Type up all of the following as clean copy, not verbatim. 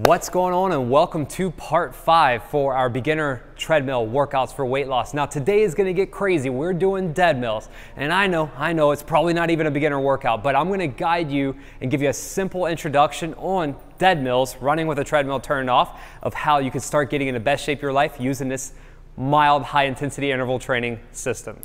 What's going on, and welcome to part 5 for our beginner treadmill workouts for weight loss. Now today is going to get crazy. We're doing dead mills, and I know it's probably not even a beginner workout, but I'm going to guide you and give you a simple introduction on dead mills, running with a treadmill turned off, of how you can start getting in the best shape of your life using this mild high intensity interval training system.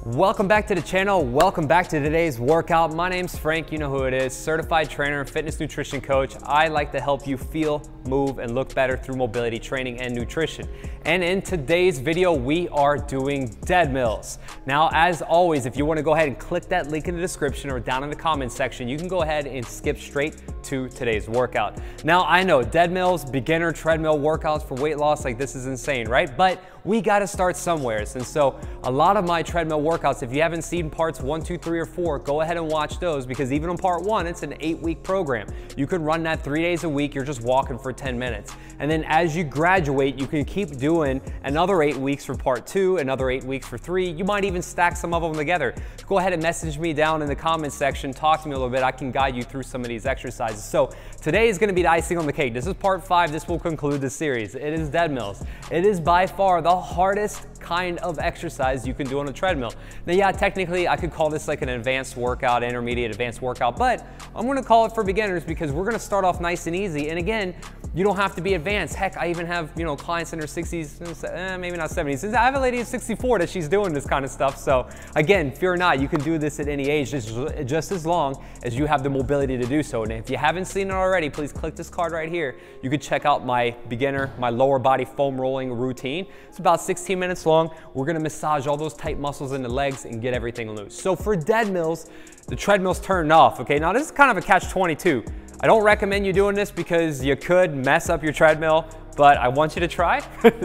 Welcome back to the channel. Welcome back to today's workout. My name's Frank, you know who it is, certified trainer, fitness nutrition coach. I like to help you feel, move, and look better through mobility training and nutrition. And in today's video, we are doing dead mills. Now, as always, if you want to go ahead and click that link in the description or down in the comments section, you can go ahead and skip straight to today's workout. Now, I know dead mills, beginner treadmill workouts for weight loss, like this is insane, right? But we got to start somewhere. And so a lot of my treadmill workouts, if you haven't seen parts 1, 2, 3, or 4, go ahead and watch those, because even on part 1, it's an 8-week program. You can run that 3 days a week. You're just walking for 10 minutes. And then as you graduate, you can keep doing another 8 weeks for part 2, another 8 weeks for 3. You might even stack some of them together. Go ahead and message me down in the comments section. Talk to me a little bit. I can guide you through some of these exercises. So today is going to be the icing on the cake. This is part 5. This will conclude the series. It is dead mills. It is by far the hardest kind of exercise you can do on a treadmill. Now, yeah, technically I could call this like an advanced workout, intermediate advanced workout, but I'm going to call it for beginners because we're going to start off nice and easy. And again, you don't have to be advanced. Heck, I even have, clients in their 60s, maybe not 70s. I have a lady who's 64 that she's doing this kind of stuff. So again, fear not, you can do this at any age, just as long as you have the mobility to do so. And if you haven't seen it already, please click this card right here. You can check out my beginner, my lower body foam rolling routine. It's about 16 minutes long. We're gonna massage all those tight muscles in the legs and get everything loose. So for dead mills, the treadmill's turned off, okay? Now this is kind of a catch-22. I don't recommend you doing this because you could mess up your treadmill, but I want you to try.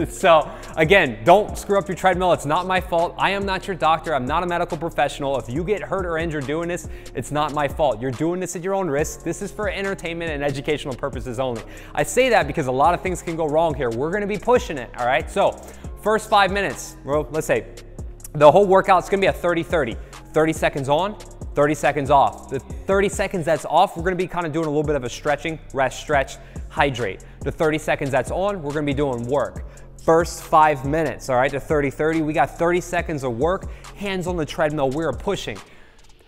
So again, don't screw up your treadmill. It's not my fault. I am not your doctor. I'm not a medical professional. If you get hurt or injured doing this, it's not my fault. You're doing this at your own risk. This is for entertainment and educational purposes only. I say that because a lot of things can go wrong here. We're gonna be pushing it, all right? So first 5 minutes, well, let's say the whole workout's gonna be a 30-30. 30 seconds on, 30 seconds off. The 30 seconds that's off, we're gonna be kind of doing a little bit of a stretching, rest, stretch, hydrate. The 30 seconds that's on, we're gonna be doing work. First 5 minutes, all right, the 30-30, we got 30 seconds of work, hands on the treadmill, we're pushing.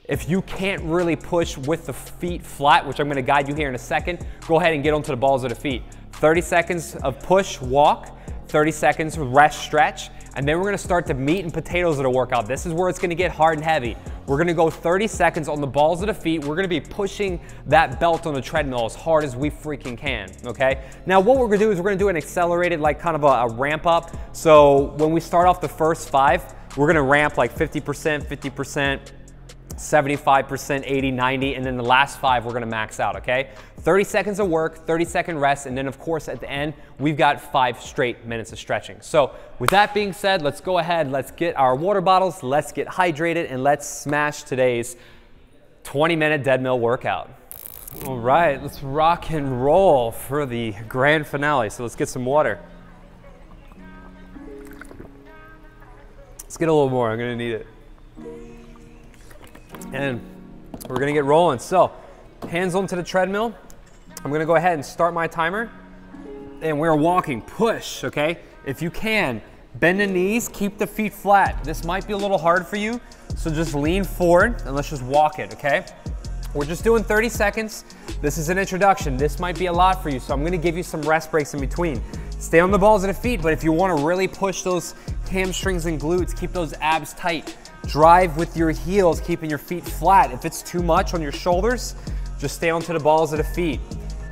If you can't really push with the feet flat, which I'm gonna guide you here in a second, go ahead and get onto the balls of the feet. 30 seconds of push, walk, 30 seconds rest, stretch, and then we're gonna start the meat and potatoes of the workout. This is where it's gonna get hard and heavy. We're gonna go 30 seconds on the balls of the feet. We're gonna be pushing that belt on the treadmill as hard as we freaking can, okay? Now what we're gonna do is we're gonna do an accelerated, like kind of a ramp up. So when we start off the first 5, we're gonna ramp like 50%, 50%, 75%, 80, 90, and then the last 5 we're gonna max out, okay? 30 seconds of work, 30-second rest, and then of course at the end, we've got 5 straight minutes of stretching. So with that being said, let's go ahead, let's get our water bottles, let's get hydrated, and let's smash today's 20-minute dead mill workout. All right, let's rock and roll for the grand finale. So let's get some water. Let's get a little more, I'm gonna need it. And we're gonna get rolling. So hands onto the treadmill. I'm gonna go ahead and start my timer. And we're walking, push, okay? If you can, bend the knees, keep the feet flat. This might be a little hard for you, so just lean forward and let's just walk it, okay? We're just doing 30 seconds. This is an introduction. This might be a lot for you, so I'm gonna give you some rest breaks in between. Stay on the balls of the feet, but if you wanna really push those hamstrings and glutes, keep those abs tight, drive with your heels, keeping your feet flat. If it's too much on your shoulders, just stay onto the balls of the feet.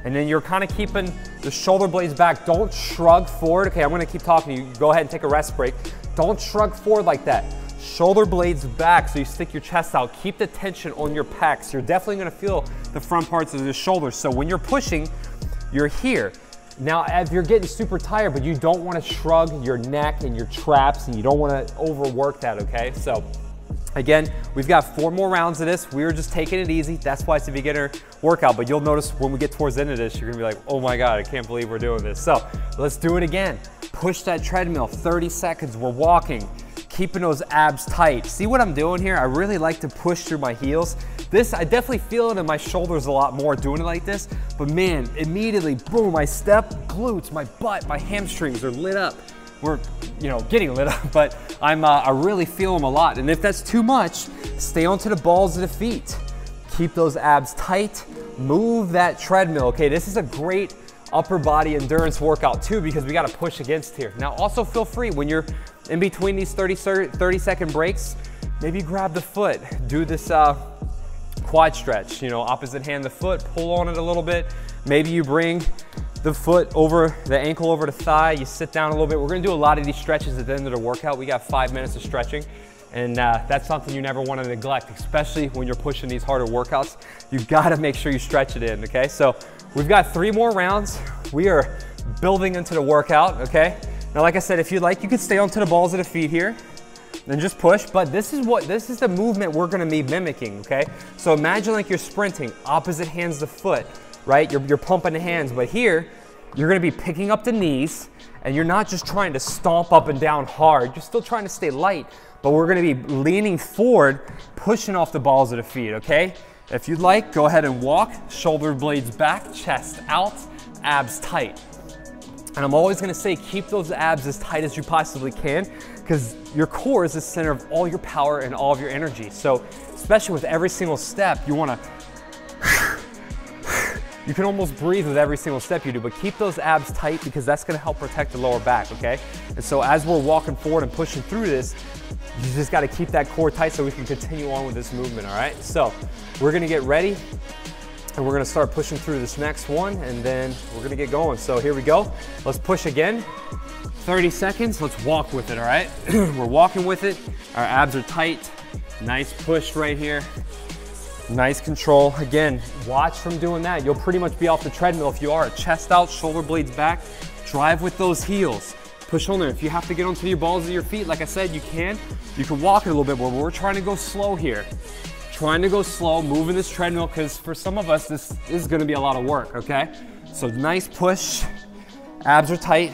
And then you're kind of keeping the shoulder blades back. Don't shrug forward. Okay, I'm gonna keep talking to you. Go ahead and take a rest break. Don't shrug forward like that. Shoulder blades back so you stick your chest out. Keep the tension on your pecs. You're definitely gonna feel the front parts of the shoulders. So when you're pushing, you're here. Now, if you're getting super tired, but you don't wanna shrug your neck and your traps, and you don't wanna overwork that, okay? So Again, we've got 4 more rounds of this. We're just taking it easy. That's why it's a beginner workout, but you'll notice when we get towards the end of this, you're gonna be like, oh my God, I can't believe we're doing this. So let's do it again. Push that treadmill, 30 seconds, we're walking, keeping those abs tight. See what I'm doing here? I really like to push through my heels. This, I definitely feel it in my shoulders a lot more doing it like this, but man, immediately, boom, I step, glutes, my butt, my hamstrings are lit up. We're, getting lit up, but I really feel them a lot. And if that's too much, stay onto the balls of the feet. Keep those abs tight, move that treadmill. Okay, this is a great upper body endurance workout too, because we gotta push against here. Now also feel free when you're in between these 30-second breaks, maybe grab the foot, do this quad stretch, opposite hand the foot, pull on it a little bit. Maybe you bring the foot over, the ankle over the thigh, you sit down a little bit. We're gonna do a lot of these stretches at the end of the workout. We got 5 minutes of stretching, and that's something you never wanna neglect, especially when you're pushing these harder workouts. You gotta make sure you stretch it in, okay? So we've got 3 more rounds. We are building into the workout, okay? Now, like I said, if you'd like, you could stay onto the balls of the feet here, then just push, but this is the movement we're gonna be mimicking, okay? So imagine like you're sprinting, opposite hands the foot, right? You're pumping the hands, but here, you're gonna be picking up the knees, and you're not just trying to stomp up and down hard, you're still trying to stay light, but we're gonna be leaning forward, pushing off the balls of the feet, okay? If you'd like, go ahead and walk, shoulder blades back, chest out, abs tight. And I'm always gonna say, keep those abs as tight as you possibly can, because your core is the center of all your power and all of your energy. So, especially with every single step, you wanna, you can almost breathe with every single step you do, but keep those abs tight because that's gonna help protect the lower back, okay? And so as we're walking forward and pushing through this, you just gotta keep that core tight so we can continue on with this movement, all right? So we're gonna get ready and we're gonna start pushing through this next one and then we're gonna get going. So here we go. Let's push again. 30 seconds, let's walk with it, all right? We're walking with it. Our abs are tight. Nice push right here. Nice control. Again, watch from doing that. You'll pretty much be off the treadmill if you are. Chest out, shoulder blades back. Drive with those heels. Push on there. If you have to get onto your balls of your feet, like I said, you can. You can walk it a little bit, but we're trying to go slow here. Trying to go slow, moving this treadmill, because for some of us, this is gonna be a lot of work, okay? So nice push. Abs are tight.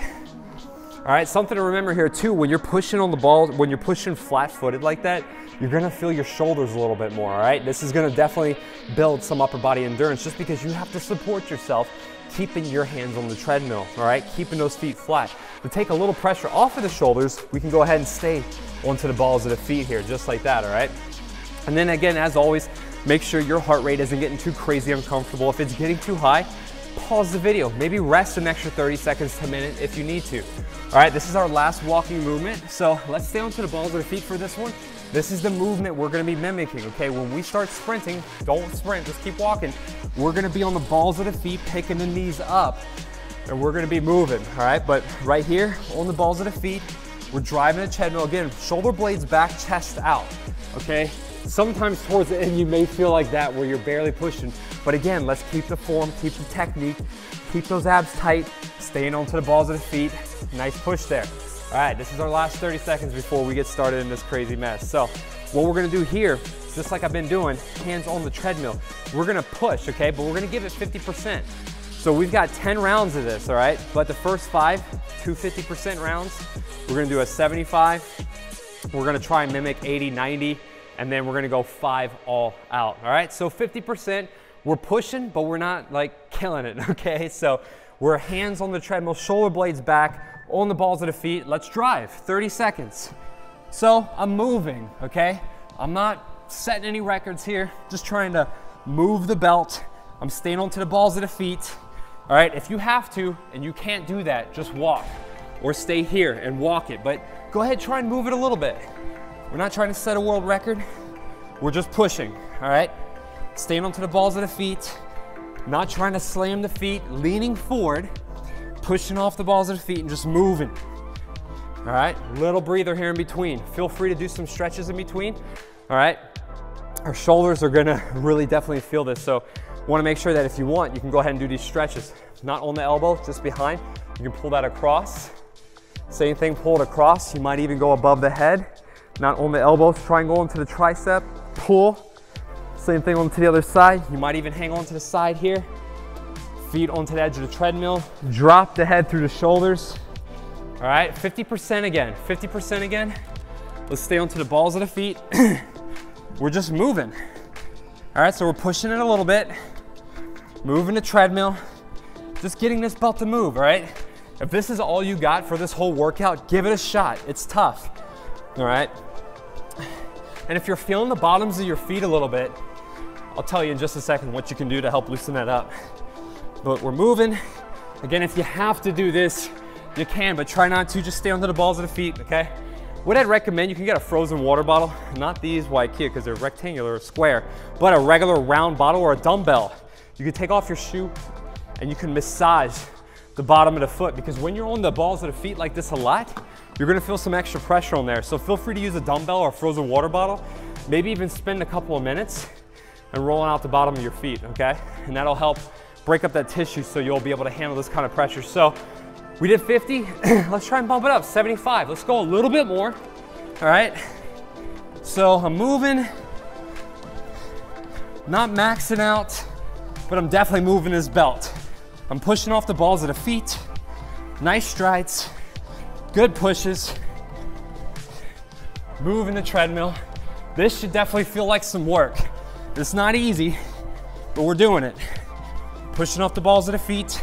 All right, something to remember here too, when you're pushing on the ball, when you're pushing flat-footed like that, you're gonna feel your shoulders a little bit more, all right? This is gonna definitely build some upper body endurance just because you have to support yourself keeping your hands on the treadmill, all right? Keeping those feet flat. To take a little pressure off of the shoulders, we can go ahead and stay onto the balls of the feet here, just like that, all right? And then again, as always, make sure your heart rate isn't getting too crazy uncomfortable. If it's getting too high, pause the video. Maybe rest an extra 30 seconds to a minute if you need to. All right, this is our last walking movement. So let's stay onto the balls of the feet for this one. This is the movement we're gonna be mimicking, okay? When we start sprinting, don't sprint, just keep walking. We're gonna be on the balls of the feet, picking the knees up, and we're gonna be moving, all right? But right here, on the balls of the feet, we're driving the treadmill. Again, shoulder blades back, chest out, okay? Sometimes towards the end, you may feel like that where you're barely pushing. But again, let's keep the form, keep the technique, keep those abs tight, staying onto the balls of the feet. Nice push there. All right, this is our last 30 seconds before we get started in this crazy mess. So what we're gonna do here, just like I've been doing, hands on the treadmill, we're gonna push, okay? But we're gonna give it 50%. So we've got 10 rounds of this, all right? But the first 5, 2 50% rounds, we're gonna do a 75. We're gonna try and mimic 80, 90, and then we're gonna go 5 all out, all right? So 50%, we're pushing, but we're not like killing it, okay? So we're hands on the treadmill, shoulder blades back, on the balls of the feet. Let's drive, 30 seconds. So I'm moving, okay? I'm not setting any records here, just trying to move the belt. I'm staying onto the balls of the feet. All right, if you have to and you can't do that, just walk or stay here and walk it. But go ahead, try and move it a little bit. We're not trying to set a world record. We're just pushing, all right? Staying onto the balls of the feet, not trying to slam the feet, leaning forward, pushing off the balls of the feet and just moving. All right, little breather here in between. Feel free to do some stretches in between, all right? Our shoulders are gonna really definitely feel this, so wanna make sure that if you want, you can go ahead and do these stretches. Not on the elbow, just behind. You can pull that across. Same thing, pull it across. You might even go above the head. Not on the elbows, triangle into the tricep, pull. Same thing onto the other side. You might even hang on to the side here. Feet onto the edge of the treadmill. Drop the head through the shoulders. All right, 50% again, 50% again. Let's stay onto the balls of the feet. We're just moving. All right, so we're pushing it a little bit. Moving the treadmill. Just getting this belt to move, all right? If this is all you got for this whole workout, give it a shot. It's tough, all right? And if you're feeling the bottoms of your feet a little bit, I'll tell you in just a second what you can do to help loosen that up. But we're moving. Again, if you have to do this, you can, but try not to. Just stay under the balls of the feet, okay? What I'd recommend, you can get a frozen water bottle, not these 𝘋𝙤 because they're rectangular or square, but a regular round bottle or a dumbbell. You can take off your shoe and you can massage the bottom of the foot, because when you're on the balls of the feet like this a lot, you're gonna feel some extra pressure on there. So feel free to use a dumbbell or a frozen water bottle. Maybe even spend a couple of minutes and rolling out the bottom of your feet, okay? And that'll help break up that tissue so you'll be able to handle this kind of pressure. So we did 50, let's try and bump it up, 75. Let's go a little bit more, all right? So I'm moving, not maxing out, but I'm definitely moving this belt. I'm pushing off the balls of the feet, nice strides, good pushes, moving the treadmill. This should definitely feel like some work. It's not easy, but we're doing it. Pushing off the balls of the feet.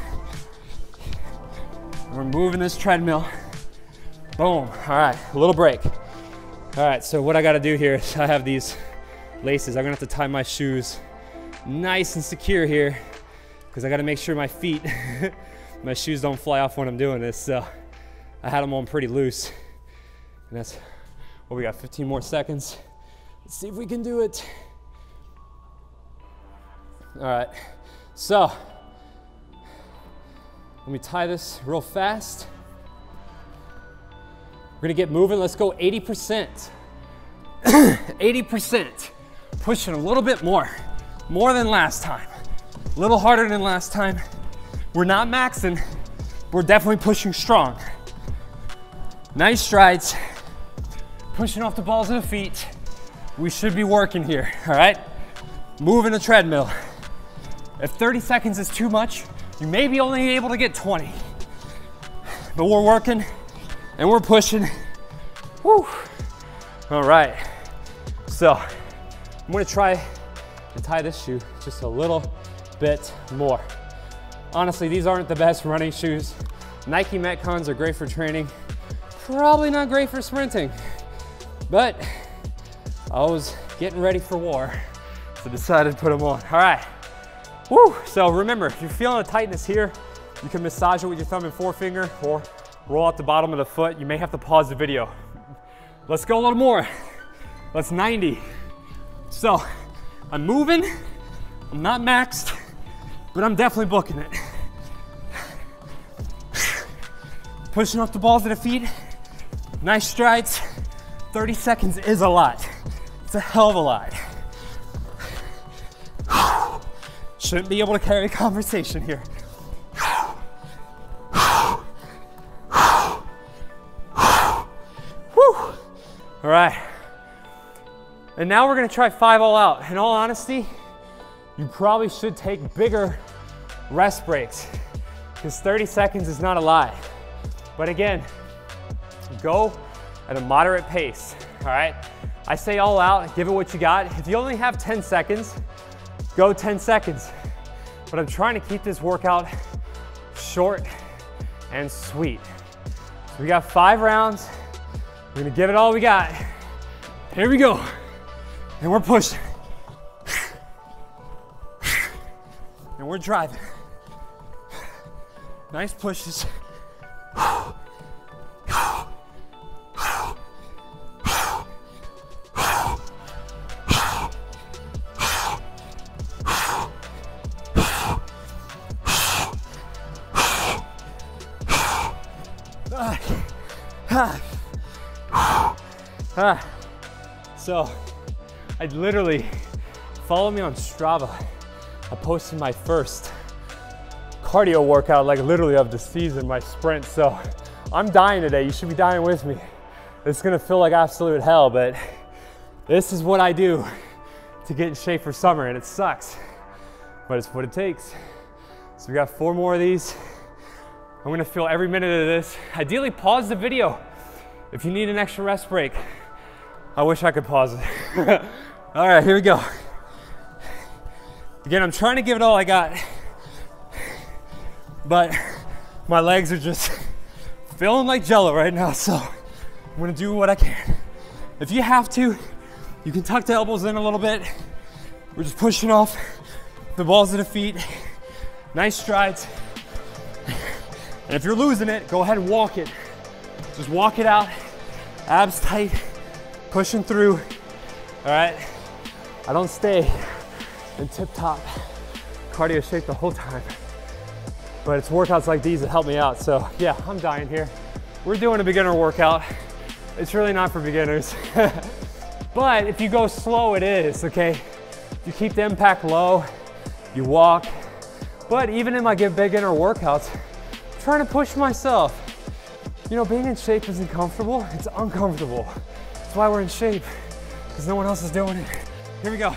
We're moving this treadmill. Boom, all right, a little break. All right, so what I gotta do here is I have these laces. I'm gonna have to tie my shoes nice and secure here because I gotta make sure my feet, my shoes don't fly off when I'm doing this. So I had them on pretty loose. And that's what we got, 15 more seconds. Let's see if we can do it. All right, so let me tie this real fast. We're gonna get moving. Let's go 80%. 80%. Pushing a little bit more than last time. A little harder than last time. We're not maxing, we're definitely pushing strong. Nice strides. Pushing off the balls of the feet. We should be working here, all right? Moving the treadmill. If 30 seconds is too much, you may be only able to get 20. But we're working and we're pushing. Woo. All right. So I'm gonna try and tie this shoe just a little bit more. Honestly, these aren't the best running shoes. Nike Metcons are great for training. Probably not great for sprinting. But I was getting ready for war, so decided to put them on. All right. Woo. So remember, if you're feeling a tightness here, you can massage it with your thumb and forefinger or roll out the bottom of the foot. You may have to pause the video. Let's go a little more. Let's 90. So I'm moving, I'm not maxed, but I'm definitely booking it. Pushing up the balls of the feet, nice strides. 30 seconds is a lot. It's a hell of a lot. Shouldn't be able to carry a conversation here. Whew. All right. And now we're gonna try 5 all out. In all honesty, you probably should take bigger rest breaks because 30 seconds is not a lot. But again, go at a moderate pace, all right? I say all out, give it what you got. If you only have 10 seconds, go 10 seconds. But I'm trying to keep this workout short and sweet. So we got 5 rounds. We're gonna give it all we got. Here we go. And we're pushing. And we're driving. Nice pushes. So I literally, follow me on Strava. I posted my first cardio workout, like literally of the season, my sprint. So I'm dying today. You should be dying with me. It's gonna feel like absolute hell, but this is what I do to get in shape for summer, and it sucks, but it's what it takes. So we got 4 more of these. I'm gonna feel every minute of this. Ideally, pause the video if you need an extra rest break. I wish I could pause it. All right, here we go. Again, I'm trying to give it all I got, but my legs are just feeling like jello right now, so I'm gonna do what I can. If you have to, you can tuck the elbows in a little bit. We're just pushing off the balls of the feet. Nice strides. And if you're losing it, go ahead and walk it. Just walk it out, abs tight, pushing through, all right? I don't stay in tip-top cardio shape the whole time, but it's workouts like these that help me out. So yeah, I'm dying here. We're doing a beginner workout. It's really not for beginners. But if you go slow, it is, okay? You keep the impact low, you walk. But even in my beginner workouts, I'm trying to push myself. You know, being in shape isn't comfortable, it's uncomfortable. That's why we're in shape, because no one else is doing it. Here we go.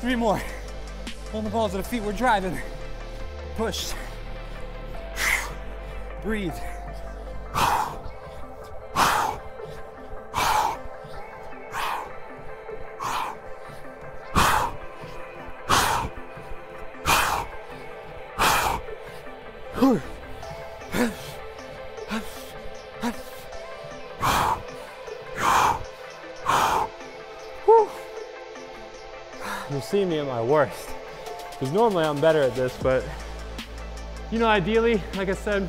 3 more. On the balls of the feet, we're driving. Push. Breathe. You see me at my worst, because normally I'm better at this, but you know, ideally, like I said,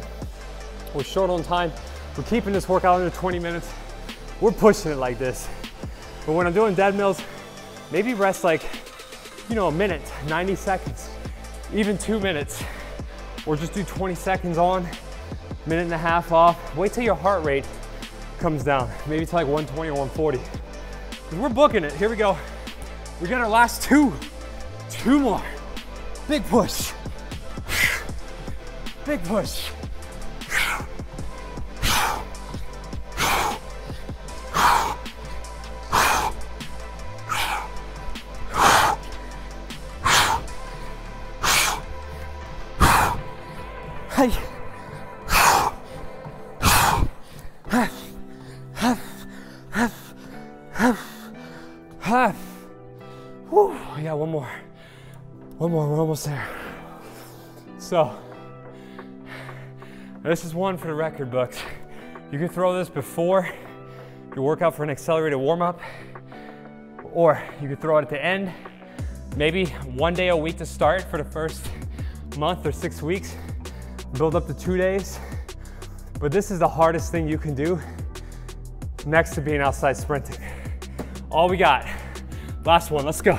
we're short on time. We're keeping this workout under 20 minutes. We're pushing it like this. But when I'm doing dead mills, maybe rest like, you know, a minute, 90 seconds, even 2 minutes, or just do 20 seconds on, minute and a half off. Wait till your heart rate comes down, maybe to like 120 or 140. Because we're booking it. Here we go. We got our last 2 more. Big push. Big push. Hey. Whew, yeah, one more, we're almost there. So, this is one for the record books. You can throw this before your workout for an accelerated warm-up, or you can throw it at the end, maybe 1 day a week to start for the first month or 6 weeks, build up to 2 days. But this is the hardest thing you can do next to being outside sprinting. All we got. Last one, let's go.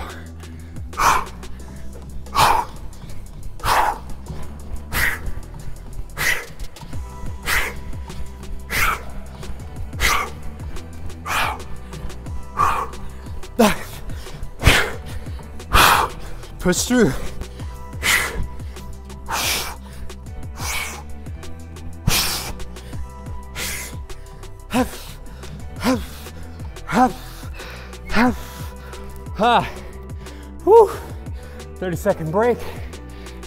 Push through. Whew. 30-second break.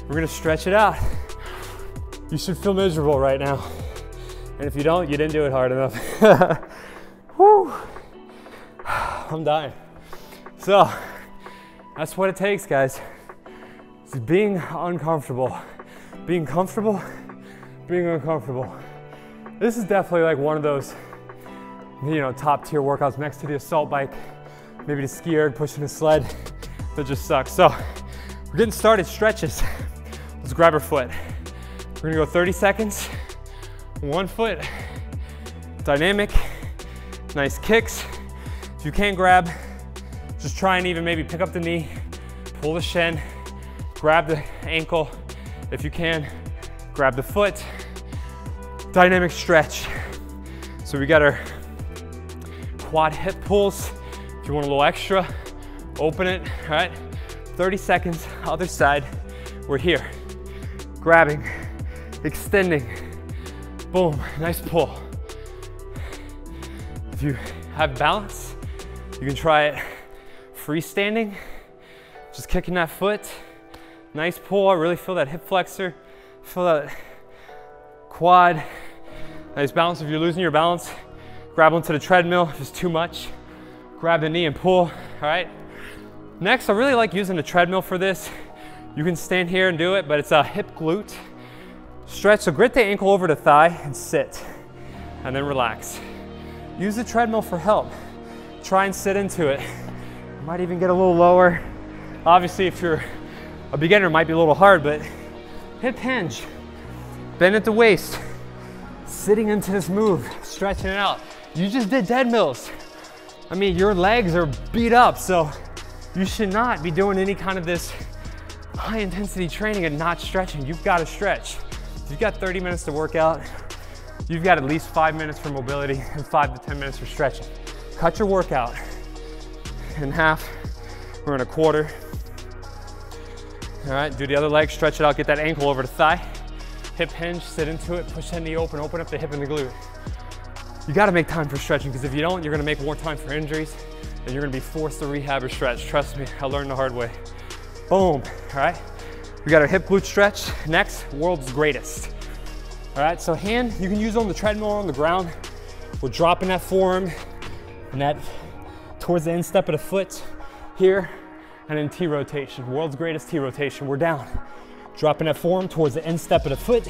We're gonna stretch it out. You should feel miserable right now. And if you don't, you didn't do it hard enough. Whew. I'm dying. So, that's what it takes, guys. It's being uncomfortable. Being comfortable, being uncomfortable. This is definitely like one of those, you know, top tier workouts next to the assault bike, maybe the ski erg, pushing a sled, that just sucks. So we're getting started, stretches. Let's grab our foot. We're gonna go 30 seconds, 1 foot, dynamic, nice kicks. If you can't grab, just try and even maybe pick up the knee, pull the shin, grab the ankle. If you can, grab the foot. Dynamic stretch. So we got our quad hip pulls. If you want a little extra, open it, all right? 30 seconds, other side. We're here. Grabbing, extending. Boom, nice pull. If you have balance, you can try it freestanding, just kicking that foot. Nice pull, I really feel that hip flexor, feel that quad. Nice balance. If you're losing your balance, grab onto the treadmill. If it's too much, grab the knee and pull, all right? Next, I really like using the treadmill for this. You can stand here and do it, but it's a hip glute stretch. So grit the ankle over the thigh and sit, and then relax. Use the treadmill for help. Try and sit into it. You might even get a little lower. Obviously, if you're a beginner, it might be a little hard, but hip hinge, bend at the waist, sitting into this move, stretching it out. You just did Deadmills. I mean, your legs are beat up, so you should not be doing any kind of this high intensity training and not stretching. You've got to stretch. If you've got 30 minutes to work out, you've got at least 5 minutes for mobility and 5 to 10 minutes for stretching. Cut your workout in half or in a quarter. All right, do the other leg, stretch it out, get that ankle over the thigh. Hip hinge, sit into it, push that knee open up the hip and the glute. You gotta make time for stretching, because if you don't, you're gonna make more time for injuries and you're gonna be forced to rehab or stretch. Trust me, I learned the hard way. Boom, all right? We got our hip glute stretch. Next, world's greatest. All right, so hand, you can use on the treadmill or on the ground. We're dropping that forearm and that towards the instep of the foot here, and then T rotation, world's greatest T rotation. We're down. Dropping that forearm towards the instep of the foot.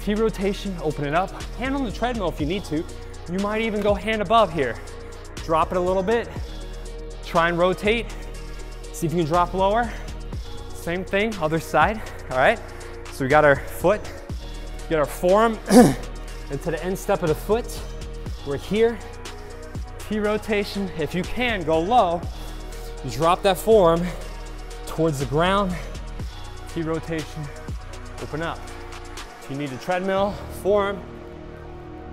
T rotation, open it up. Hand on the treadmill if you need to. You might even go hand above here. Drop it a little bit. Try and rotate. See if you can drop lower. Same thing, other side, all right? So we got our foot, get our forearm into the instep of the foot. We're here. T rotation, if you can, go low. Drop that forearm towards the ground. T rotation, open up. If you need a treadmill, forearm,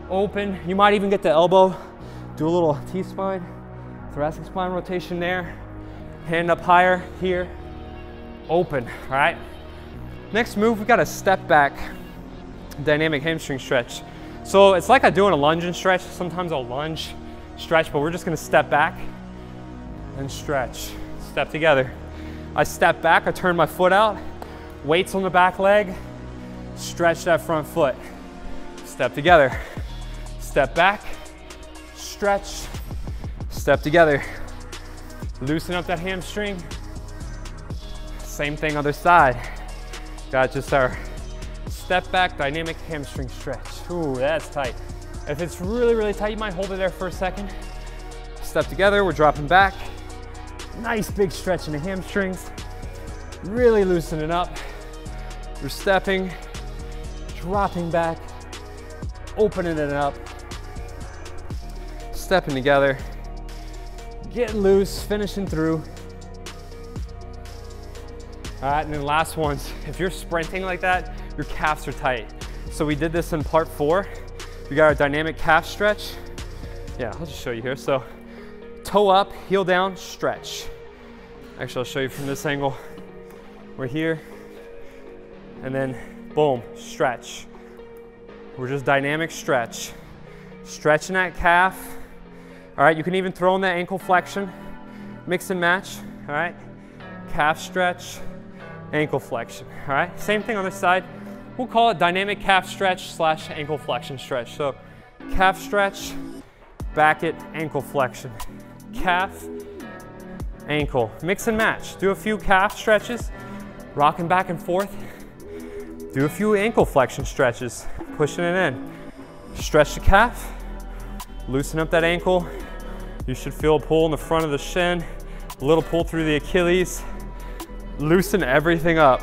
open. You might even get the elbow, do a little T-spine, thoracic spine rotation there. Hand up higher here, open, all right? Next move, we got a step back dynamic hamstring stretch. So it's like I'm doing a lunge and stretch. Sometimes I'll lunge, stretch, but we're just gonna step back and stretch. Step together. I step back, I turn my foot out, weights on the back leg, stretch that front foot. Step together. Step back, stretch, step together. Loosen up that hamstring. Same thing other side. Got just our step back dynamic hamstring stretch. Ooh, that's tight. If it's really, really tight, you might hold it there for a second. Step together, we're dropping back. Nice big stretch in the hamstrings. Really loosening up. We're stepping, dropping back, opening it up, stepping together, getting loose, finishing through. All right, and then last ones. If you're sprinting like that, your calves are tight. So we did this in part 4. We got our dynamic calf stretch. Yeah, I'll just show you here. So toe up, heel down, stretch. Actually, I'll show you from this angle. We're here, and then boom, stretch. We're just dynamic stretch. Stretching that calf. All right, you can even throw in that ankle flexion. Mix and match, all right? Calf stretch, ankle flexion, all right? Same thing on this side. We'll call it dynamic calf stretch / ankle flexion stretch. So calf stretch, back it, ankle flexion. Calf, ankle, mix and match. Do a few calf stretches, rocking back and forth. Do a few ankle flexion stretches, pushing it in. Stretch the calf, loosen up that ankle. You should feel a pull in the front of the shin, a little pull through the Achilles. Loosen everything up.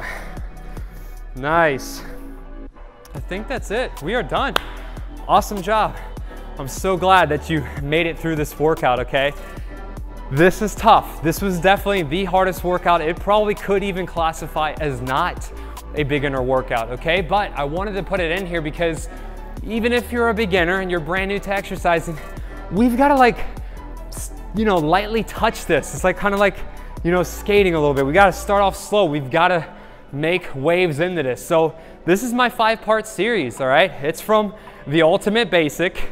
Nice. I think that's it. We are done. Awesome job. I'm so glad that you made it through this workout, okay? This is tough. This was definitely the hardest workout. It probably could even classify as not a beginner workout, okay? But I wanted to put it in here because even if you're a beginner and you're brand new to exercising, we've got to lightly touch this. It's like kind of like, skating a little bit. We got to start off slow. We've got to make waves into this. So this is my 5-part series, all right? It's from the ultimate basic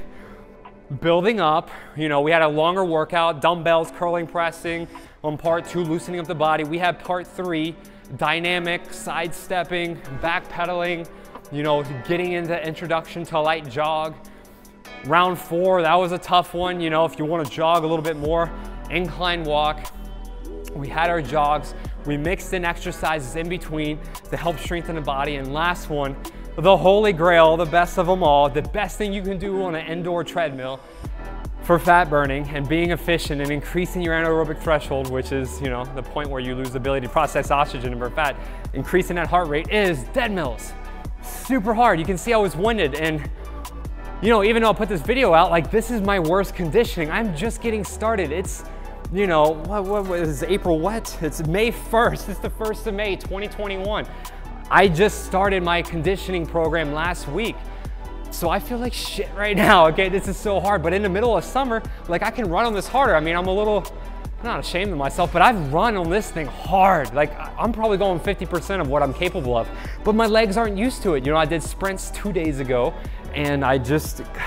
building up. You know, we had a longer workout, dumbbells, curling, pressing on part 2, loosening up the body. We had part 3, dynamic, sidestepping, backpedaling, you know, getting into introduction to a light jog. Round 4, that was a tough one. You know, if you want to jog a little bit more, incline walk. We had our jogs. We mixed in exercises in between to help strengthen the body. And last one, the holy grail, the best of them all, the best thing you can do on an indoor treadmill for fat burning and being efficient and increasing your anaerobic threshold, which is, you know, the point where you lose the ability to process oxygen and burn fat, increasing that heart rate, is Deadmills. Super hard. You can see I was winded, and you know, even though I put this video out, like, this is my worst conditioning. I'm just getting started. It's, you know, what is April what? It's May 1st. It's the 1st of May, 2021. I just started my conditioning program last week. So I feel like shit right now, okay? This is so hard, but in the middle of summer, like, I can run on this harder. I mean, I'm a little, not ashamed of myself, but I've run on this thing hard. Like, I'm probably going 50% of what I'm capable of, but my legs aren't used to it. You know, I did sprints 2 days ago, and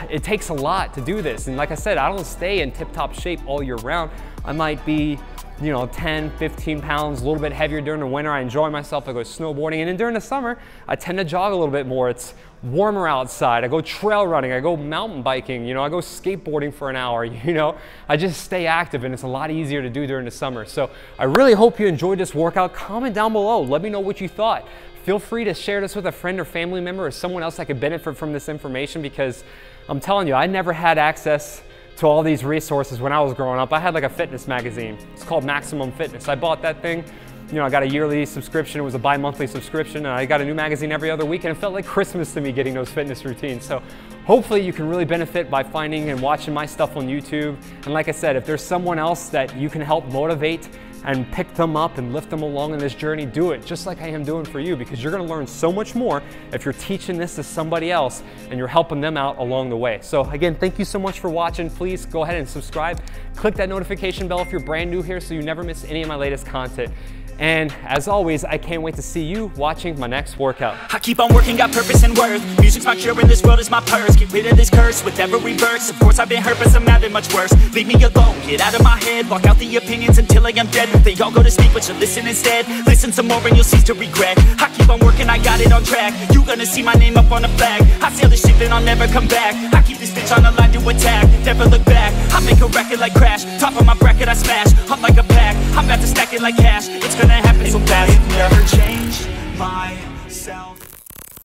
it takes a lot to do this. And like I said, I don't stay in tip-top shape all year round. I might be, you know, 10, 15 pounds, a little bit heavier during the winter. I enjoy myself. I go snowboarding. And then during the summer, I tend to jog a little bit more. It's warmer outside. I go trail running. I go mountain biking. You know, I go skateboarding for an hour. You know, I just stay active, and it's a lot easier to do during the summer. So I really hope you enjoyed this workout. Comment down below. Let me know what you thought. Feel free to share this with a friend or family member or someone else that could benefit from this information, because I'm telling you, I never had access to all these resources when I was growing up. I had like a fitness magazine. It's called Maximum Fitness. I bought that thing. You know, I got a yearly subscription. It was a bi-monthly subscription, and I got a new magazine every other week, and it felt like Christmas to me getting those fitness routines. So hopefully you can really benefit by finding and watching my stuff on YouTube. And like I said, if there's someone else that you can help motivate and pick them up and lift them along in this journey, do it just like I am doing for you, because you're gonna learn so much more if you're teaching this to somebody else and you're helping them out along the way. So again, thank you so much for watching. Please go ahead and subscribe. Click that notification bell if you're brand new here so you never miss any of my latest content. And as always, I can't wait to see you watching my next workout. I keep on working, got purpose and worth. Music's my cure and this world is my purse. Get rid of this curse with every verse. Of course I've been hurt, but some have been much worse. Leave me alone, get out of my head. Walk out the opinions until I am dead. They all go to speak, but you listen instead. Listen some more and you'll cease to regret. I keep on working, I got it on track. You gonna see my name up on the flag. I sail the ship and I'll never come back. I keep this bitch on the line to attack. Never look back, I make a record like Crash. Top of my bracket I smash, hot like a pack. I'm about to stack it like cash. It's gonna happen so fast. Never change myself.